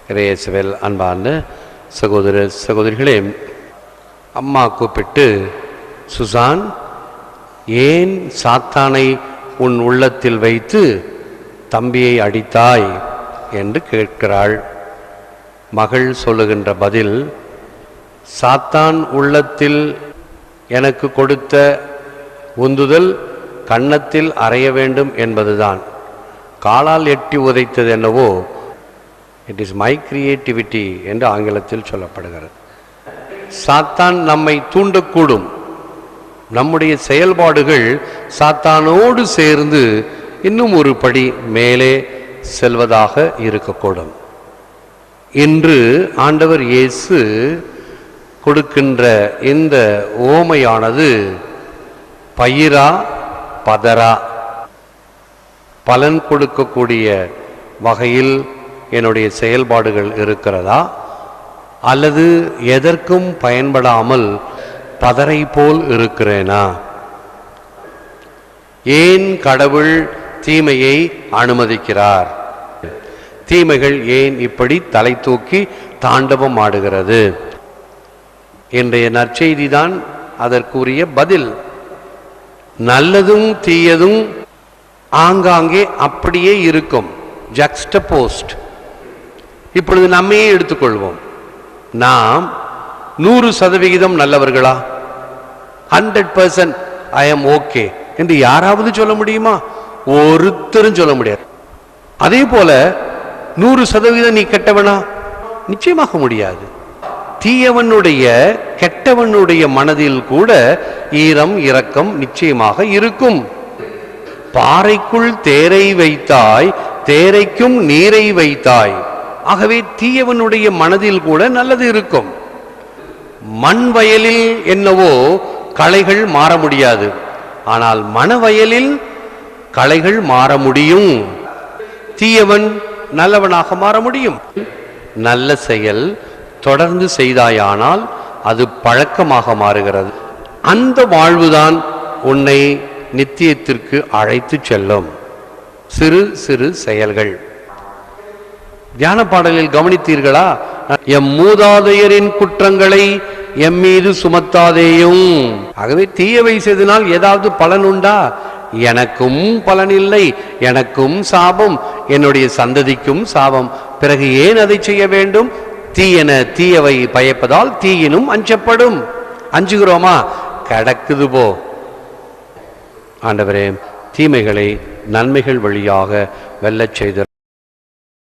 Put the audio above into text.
இறையேசுவில் அன்பார்ந்த சகோதர சகோதரிகளே, அம்மா கூப்பிட்டு, சுசான், ஏன் சாத்தானை உன் உள்ளத்தில் வைத்து தம்பியை அடித்தாய் என்று கேட்கிறாள். மகள் சொல்லுகின்ற பதில், சாத்தான் உள்ளத்தில் எனக்கு கொடுத்த உந்துதல் கன்னத்தில் அறைய வேண்டும் என்பதுதான். காலால் எட்டி உதைத்தது என்னவோ, இட் இஸ் மை கிரியேட்டிவிட்டி என்று ஆங்கிலத்தில் சொல்லப்படுகிறது. சாத்தான் நம்மை தூண்டக்கூடும். நம்முடைய செயல்பாடுகள் சாத்தானோடு சேர்ந்து இன்னும் ஒரு படி மேலே செல்வதாக இருக்கக்கூடும். இன்று ஆண்டவர் இயேசு கொடுக்கின்ற இந்த ஓமையானது பயிரா பதரா, பலன் கொடுக்கக்கூடிய வகையில் என்னுடைய செயல்பாடுகள் இருக்கிறதா, அல்லது எதற்கும் பயன்படாமல் பதரை போல் இருக்கிறேனா? ஏன் கடவுள் தீமையை அனுமதிக்கிறார்? தீமைகள் ஏன் இப்படி தலை தூக்கி தாண்டவம் ஆடுகிறது? இன்றைய நற்செய்தி தான் அதற்குரிய பதில். நல்லதும் தீயதும் ஆங்காங்கே அப்படியே இருக்கும், ஜக்ஸ்டபோஸ்ட். இப்பொழுது நம்மையே எடுத்துக்கொள்வோம். நாம் 100% நல்லவர்களா? 100% ஐ எம் ஓகே என்று யாராவது சொல்ல முடியுமா? ஒருத்தரும் சொல்ல முடியாது. அதே போல 100% நீ கெட்டவனா? நிச்சயமாக முடியாது. தீயவனுடைய கெட்டவனுடைய மனதில் கூட ஈரம் இரக்கம் நிச்சயமாக இருக்கும். பாறைக்குள் தேரை வைத்தாய், தேரைக்கும் நீரை வைத்தாய். ஆகவே தீயவனுடைய மனதில் கூட நல்லது இருக்கும். மண் வயலில் என்னவோ களைகள் மாற முடியாது, ஆனால் மனவயலில் களைகள் மாற முடியும். தீயவன் நல்லவனாக மாற முடியும். நல்ல செயல் தொடர்ந்து செய்தாயானால் அது பழக்கமாக மாறுகிறது. அந்த வாழ்வுதான் உன்னை நித்தியத்திற்கு அழைத்து செல்லும். சிறு சிறு செயல்கள். தியான பாடலில் கவனித்தீர்களா? எம் மூதாதையரின் குற்றங்களை எம் மீது சுமத்தாதேயும். ஆகவே தீயவை செய்தனால் ஏதாவது பலன் உண்டா? எனக்கும் பலன் இல்லை, எனக்கும் சாபம், என்னுடைய சந்ததிக்கும் சாபம். பிறகு ஏன் அதை செய்ய வேண்டும்? தீயன தீயவை பயப்பதால் தீயினும் அஞ்சப்படும். அஞ்சுகிறோமா? கடக்குது போ. ஆண்டவரே, தீமைகளை நன்மைகள் வழியாக வெல்லச் செய்த